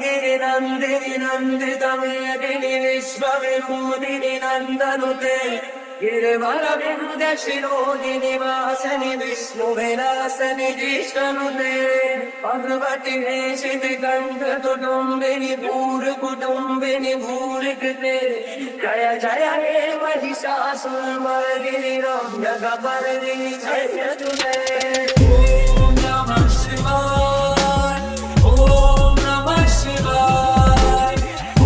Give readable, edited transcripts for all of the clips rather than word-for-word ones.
गिरि नन्दिनि नन्दितमेदिनि विश्वविभूतिनि नन्दनुते गिरिवरविन्दशिरोदिनि वासनि विष्णुविलासनि जिष्णुते भगवति हेशिति कण्ठकुटुम्बिनि भूरिकुटुम्बिनि भूरिकृते जय जय हे महिषासुरमर्दिनि रम्यकपर्दिनि जयतुते ॐ नमः शिवाय ॐ नमः शिवाय ॐ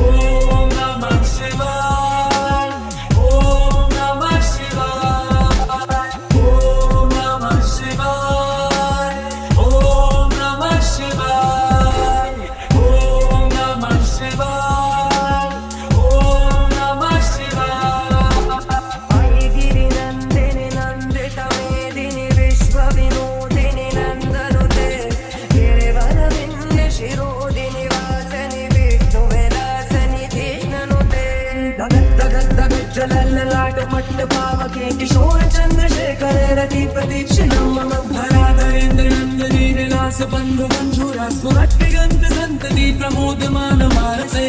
नमः शिवाय ॐ नमः शिवाय ॐ नमः शिवाय ॐ नमः शिवाय ॐ नमः शिवाय ॐ नमः शिवाय गिरिनन्दिनि नन्दितमेदिनि विश्वविनोदिनि नन्दनुते गिरिवरविन्दशिरोदिनि वासनि विष्णुविलासनि जिष्णुते जलल्ललाटमट्टपावके किशोर चन्द्रशेखर रतिप्रदीक्षिणं मम भराधरेन्द्रनन्दनी विलास बन्धु बन्धुरा स्फुरट्टिगन्त सन्तति प्रमोदमानमानसे